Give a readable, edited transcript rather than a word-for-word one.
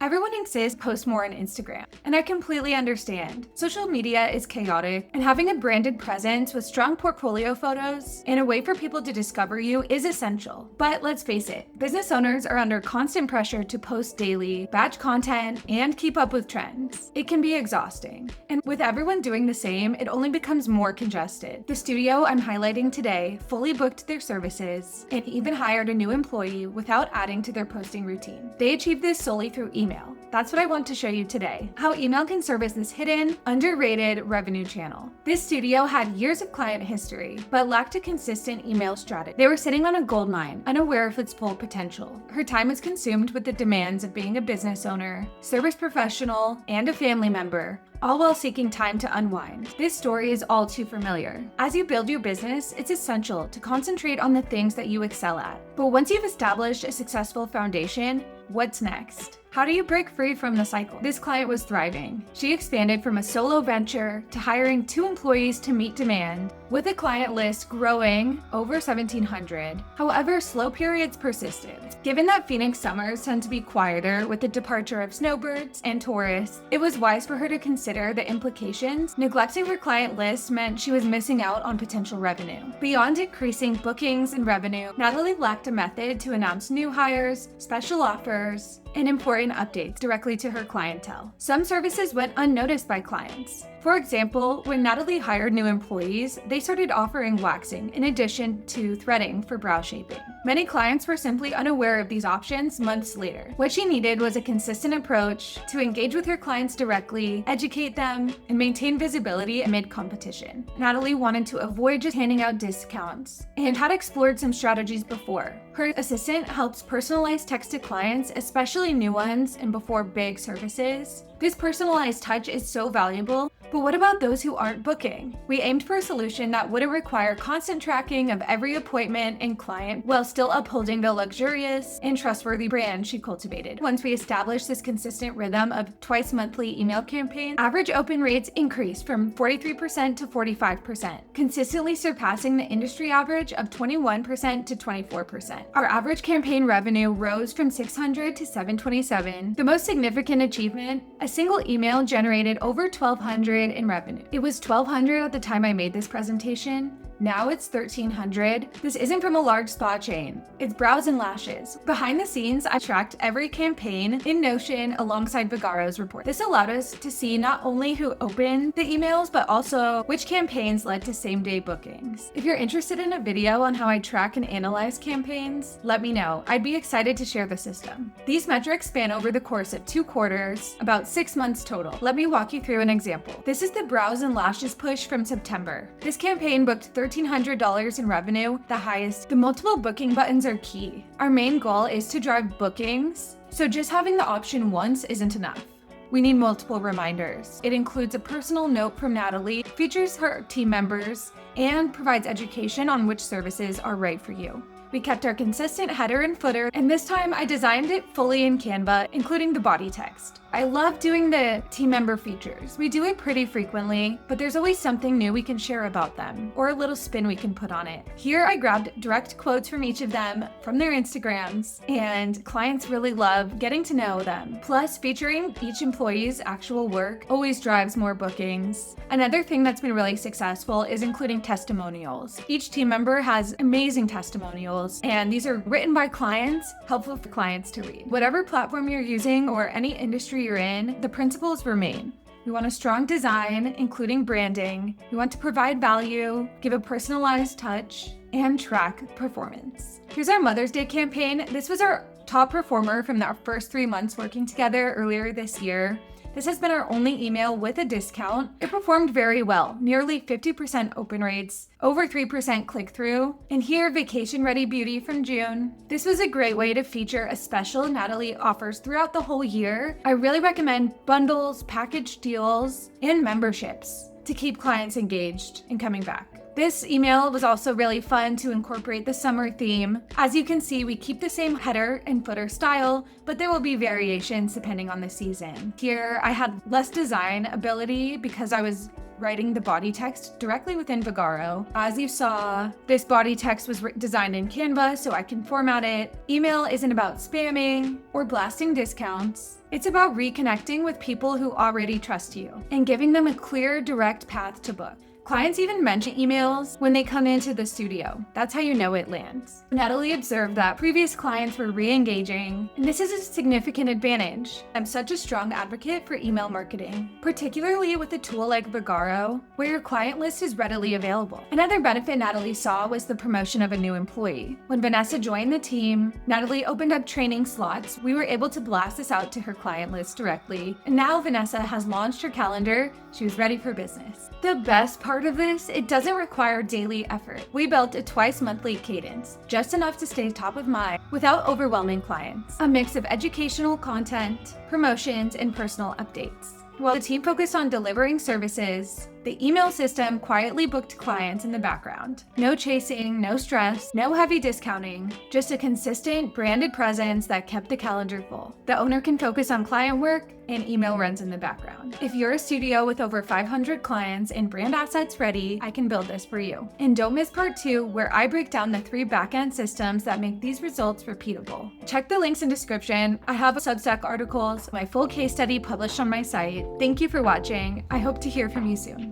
Everyone insists post more on Instagram, and I completely understand. Social media is chaotic, and having a branded presence with strong portfolio photos and a way for people to discover you is essential. But let's face it, business owners are under constant pressure to post daily, batch content, and keep up with trends. It can be exhausting. And with everyone doing the same, it only becomes more congested. The studio I'm highlighting today fully booked their services and even hired a new employee without adding to their posting routine. They achieved this solely through email. That's what I want to show you today, how email can serve as this hidden, underrated revenue channel. This studio had years of client history, but lacked a consistent email strategy. They were sitting on a goldmine, unaware of its full potential. Her time was consumed with the demands of being a business owner, service professional, and a family member, all while seeking time to unwind. This story is all too familiar. As you build your business, it's essential to concentrate on the things that you excel at. But once you've established a successful foundation, what's next? How do you break free from the cycle? This client was thriving. She expanded from a solo venture to hiring 2 employees to meet demand, with a client list growing over 1,700. However, slow periods persisted. Given that Phoenix summers tend to be quieter with the departure of snowbirds and tourists, it was wise for her to consider the implications. Neglecting her client list meant she was missing out on potential revenue. Beyond increasing bookings and revenue, Natalie lacked a method to announce new hires, special offers, and important updates directly to her clientele. Some services went unnoticed by clients. For example, when Natalie hired new employees, they started offering waxing in addition to threading for brow shaping. Many clients were simply unaware of these options months later. What she needed was a consistent approach to engage with her clients directly, educate them, and maintain visibility amid competition. Natalie wanted to avoid just handing out discounts and had explored some strategies before. Her assistant helps personalize text to clients, especially new ones and before big services. This personalized touch is so valuable, but what about those who aren't booking? We aimed for a solution that wouldn't require constant tracking of every appointment and client while still upholding the luxurious and trustworthy brand she cultivated. Once we established this consistent rhythm of twice monthly email campaigns, average open rates increased from 43% to 45%, consistently surpassing the industry average of 21% to 24%. Our average campaign revenue rose from $600 to $727. The most significant achievement, a single email generated over $1,200 in revenue. It was $1,200 at the time I made this presentation. Now it's $1,300. This isn't from a large spa chain. It's brows and lashes. Behind the scenes, I tracked every campaign in Notion alongside Vigaro's report. This allowed us to see not only who opened the emails, but also which campaigns led to same-day bookings. If you're interested in a video on how I track and analyze campaigns, let me know. I'd be excited to share the system. These metrics span over the course of 2 quarters, about 6 months total. Let me walk you through an example. This is the brows and lashes push from September. This campaign booked $1,300 in revenue, the highest. The multiple booking buttons are key. Our main goal is to drive bookings, so just having the option once isn't enough. We need multiple reminders. It includes a personal note from Natalie, features her team members, and provides education on which services are right for you. We kept our consistent header and footer, and this time I designed it fully in Canva, including the body text. I love doing the team member features. We do it pretty frequently, but there's always something new we can share about them, or a little spin we can put on it. Here I grabbed direct quotes from each of them from their Instagrams, and clients really love getting to know them. Plus, featuring each employee's actual work always drives more bookings. Another thing that's been really successful is including testimonials. Each team member has amazing testimonials, and these are written by clients, helpful for clients to read. Whatever platform you're using or any industry you're in, the principles remain. We want a strong design, including branding. We want to provide value, give a personalized touch, and track performance. Here's our Mother's Day campaign. This was our top performer from our first 3 months working together earlier this year. This has been our only email with a discount. It performed very well, nearly 50% open rates, over 3% click-through. And here, Vacation Ready Beauty from June. This was a great way to feature a special Natalie offers throughout the whole year. I really recommend bundles, package deals, and memberships to keep clients engaged and coming back. This email was also really fun to incorporate the summer theme. As you can see, we keep the same header and footer style, but there will be variations depending on the season. Here, I had less design ability because I was writing the body text directly within Vagaro. As you saw, this body text was designed in Canva so I can format it. Email isn't about spamming or blasting discounts. It's about reconnecting with people who already trust you and giving them a clear, direct path to book. Clients even mention emails when they come into the studio. That's how you know it lands. Natalie observed that previous clients were re-engaging, and this is a significant advantage. I'm such a strong advocate for email marketing, particularly with a tool like Vagaro, where your client list is readily available. Another benefit Natalie saw was the promotion of a new employee. When Vanessa joined the team, Natalie opened up training slots. We were able to blast this out to her client list directly, and now Vanessa has launched her calendar. She was ready for business. The best part of this, it doesn't require daily effort. We built a twice monthly cadence, just enough to stay top of mind without overwhelming clients. A mix of educational content, promotions, and personal updates. While the team focused on delivering services, the email system quietly booked clients in the background. No chasing, no stress, no heavy discounting, just a consistent branded presence that kept the calendar full. The owner can focus on client work and email runs in the background. If you're a studio with over 500 clients and brand assets ready, I can build this for you. And don't miss part 2, where I break down the 3 backend systems that make these results repeatable. Check the links in description. I have Substack articles, my full case study published on my site. Thank you for watching. I hope to hear from you soon.